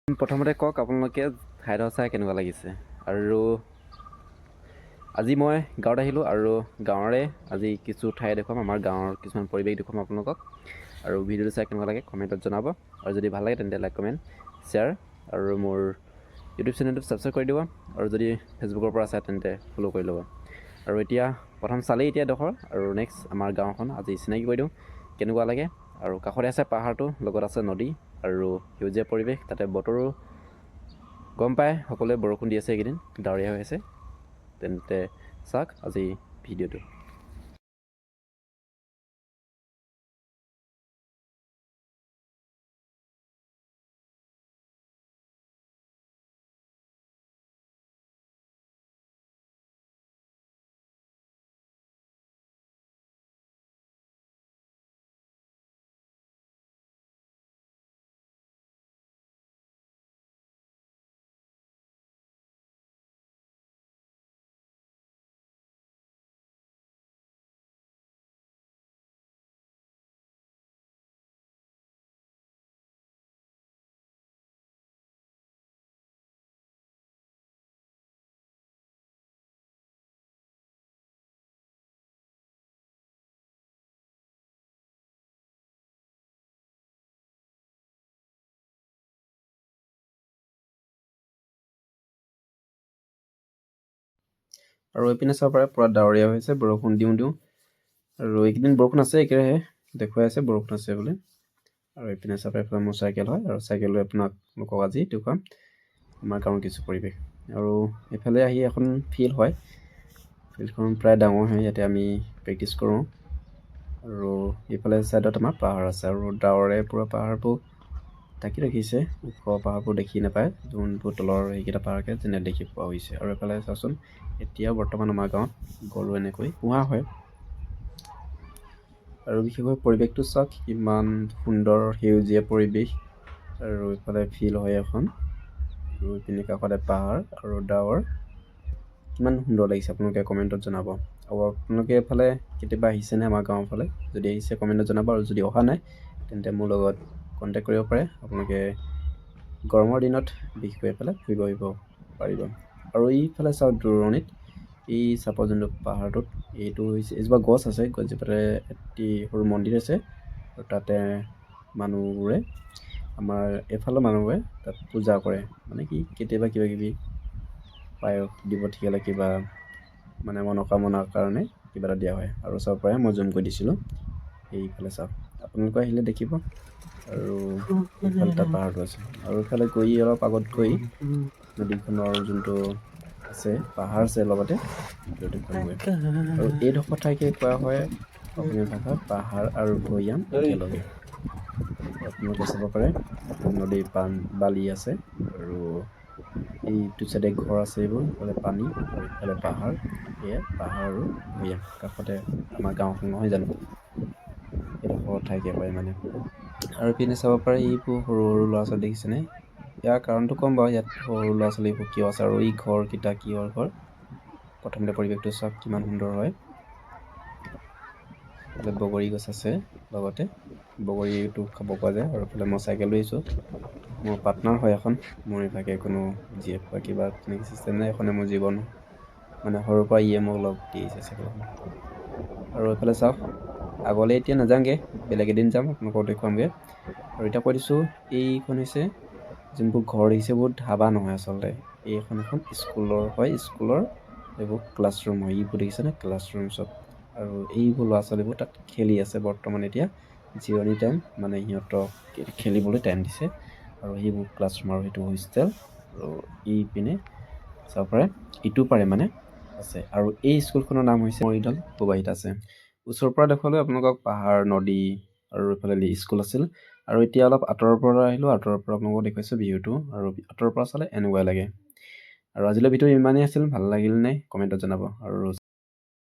প্ৰথমতে কওক আপোনালোকে ঠাইডোখৰ চাই কেনেকুৱা লাগিছে। আৰু আজি মই গাঁৱত আহিলোঁ আৰু গাঁৱৰে আজি কিছু ঠাই দেখুৱাম, আমাৰ গাঁৱৰ কিছুমান পৰিৱেশ দেখুৱাম আপোনালোকক। আৰু ভিডিঅ'টো চাই কেনেকুৱা লাগে কমেণ্টত জনাব, আৰু যদি ভাল লাগে তেন্তে লাইক কমেণ্ট শ্বেয়াৰ আৰু মোৰ ইউটিউব চেনেলটো ছাবস্ক্ৰাইব কৰি দিব, আৰু যদি ফেচবুকৰ পৰা চাই তেন্তে ফ'ল' কৰি ল'ব। আৰু এতিয়া প্ৰথম চালেই এতিয়া ডোখৰ, আৰু নেক্সট আমাৰ গাঁওখন আজি চিনাকি কৰি দিওঁ কেনেকুৱা লাগে। আৰু কাষতে আছে পাহাৰটো, লগত আছে নদী আৰু সেউজীয়া পৰিৱেশ, তাতে বতৰো গম পায় সকলোৱে বৰষুণ দি আছে এইকেইদিন, ডাৱৰীয়া হৈ আছে। তেন্তে চাওক আজি ভিডিঅ'টো। আৰু এইপিনে চাব পাৰে পূৰা ডাৱৰীয়া হৈছে, বৰষুণ দিওঁ দিওঁ, আৰু এইকেইদিন বৰষুণ আছে একেৰাহে দেখুৱাই আছে বৰষুণ আছে বুলি। আৰু এইপিনে চাব পাৰে এইফালে মোৰ চাইকেল হয়, আৰু চাইকেল লৈ আপোনালোকক আজি দেখুৱাম আমাৰ গাঁৱৰ কিছু পৰিৱেশ। আৰু এইফালে আহি এখন ফিল্ড হয়, ফিল্ডখন প্ৰায় ডাঙৰ হয়, ইয়াতে আমি প্ৰেক্টিছ কৰোঁ। আৰু এইফালে ছাইডত আমাৰ পাহাৰ আছে, আৰু ডাৱৰে পূৰা পাহাৰবোৰ ঢাকি ৰাখিছে, ওখ পাহাৰবোৰ দেখি নাপায়, যোনবোৰ তলৰ সেইকেইটা পাহাৰকে যেনে দেখি পোৱা হৈছে। আৰু এইফালে চাওকচোন, এতিয়া বৰ্তমান আমাৰ গাঁৱত গৰু এনেকৈ পোহা হয়। আৰু বিশেষকৈ পৰিৱেশটো চাওক, কিমান সুন্দৰ সেউজীয়া পৰিৱেশ, আৰু এইফালে ফিল্ড হয় এখন, আৰু এইপিনে কাষতে পাহাৰ আৰু ডাৱৰ, কিমান সুন্দৰ লাগিছে আপোনালোকে কমেণ্টত জনাব। আৰু আপোনালোকে এইফালে কেতিয়াবা আহিছেনে আমাৰ গাঁৱৰ ফালে? যদি আহিছে কমেণ্টত জনাব, আৰু যদি অহা নাই তেন্তে মোৰ লগত কণ্টেক্ট কৰিব পাৰে। আপোনালোকে গৰমৰ দিনত বিশেষকৈ এইফালে ফুৰিব আহিব পাৰিব। আৰু এইফালে চাওক দূৰণিত এই চাপৰ যোনটো পাহাৰটোত, এইটো হৈছে এজোপা গছ আছে, গছজোপাতে এটি সৰু মন্দিৰ আছে, আৰু তাতে মানুহবোৰে আমাৰ এইফালৰ মানুহবোৰে তাত পূজা কৰে, মানে কি কেতিয়াবা কিবা কিবি পায়স দিব থাকিলে, কিবা মানে মনোকামনাৰ কাৰণে কিবা এটা দিয়া হয়। আৰু চাব পাৰে মই জুম কৰি দিছিলোঁ, এইফালে চাওক আপোনালোকে আহিলে দেখিব। আৰু এইফালে তাত পাহাৰটো আছে, আৰু এইফালে গৈ অলপ আগত গৈ নদীখনৰ যোনটো আছে পাহাৰ আছে লগতে, আৰু এইডোখৰ ঠাইকে কোৱা হয় অসমীয়া ভাষাত পাহাৰ আৰু ভৈয়াম একেলগে। আপোনালোকে চাব পাৰে নদীৰ বালি আছে, আৰু এইটো চাইডে ঘৰ আছে, এইবোৰ ইফালে পানী আৰু ইফালে পাহাৰ, এয়া পাহাৰ আৰু ভৈয়াম কাষতে আমাৰ গাঁওখন নহয় জানো, এইডোখৰ ঠাইকে কয় মানে। আৰু ইপিনে চাব পাৰে এইবোৰ সৰু সৰু ল'ৰা ছোৱালী দেখিছেনে? ইয়াৰ কাৰণটো ক'ম বাৰু, ইয়াত সৰু ল'ৰা ছোৱালীবোৰ কিয় আছে, আৰু এই ঘৰকেইটা কিহৰ ঘৰ। প্ৰথমতে পৰিৱেশটো চাওক কিমান সুন্দৰ হয়, এইফালে বগৰী গছ আছে, লগতে বগৰীটো খাব পৰা যায়। আৰু এইফালে মই চাইকেল লৈ আহিছোঁ, মোৰ পাৰ্টনাৰ হয় এখন, মোৰ ইভাগে কোনো জীয়েক বা কিবা তেনেকৈ চিষ্টেম নাই, এখনে মোৰ জীৱন, মানে সৰুৰ পৰা ইয়ে মোক লগ দি আহিছে চাইকেলখন। আৰু এইফালে চাওক, আগলৈ এতিয়া নাযাওঁগৈ, বেলেগ এদিন যাম আপোনালোকক দেখুৱামগৈ। আৰু এতিয়া কৈ দিছোঁ, এইখন হৈছে যোনবোৰ ঘৰ দেখিছে, বহুত ধাবা নহয় আচলতে, এইখন এখন স্কুলৰ হয়, স্কুলৰ এইবোৰ ক্লাছৰুম হয়, এইবোৰ দেখিছেনে ক্লাছৰুম চব। আৰু এইবোৰ ল'ৰা ছোৱালীবোৰ তাত খেলি আছে বৰ্তমান এতিয়া, জিৰণি টাইম, মানে সিহঁতক খেলিবলৈ টাইম দিছে। আৰু সেইবোৰ ক্লাছৰুম, আৰু সেইটো হোষ্টেল। আৰু এইপিনে চাব পাৰে ইটো পাৰে মানে আছে, আৰু এই স্কুলখনৰ নাম হৈছে মৰিধল প্ৰবাহিত আছে। ওচৰৰ পৰা দেখুৱালে আপোনালোকক পাহাৰ নদী, আৰু এইফালে স্কুল আছিল। আৰু এতিয়া অলপ আঁতৰৰ পৰা আহিলোঁ, আঁতৰৰ পৰা আপোনালোকক দেখুৱাইছোঁ ভিউটো, আৰু আঁতৰৰ পৰা চালে এনেকুৱাই লাগে। আৰু আজিলৈ ভিডিঅ' ইমানেই আছিল, ভাল লাগিল নে কমেণ্টত জনাব। আৰু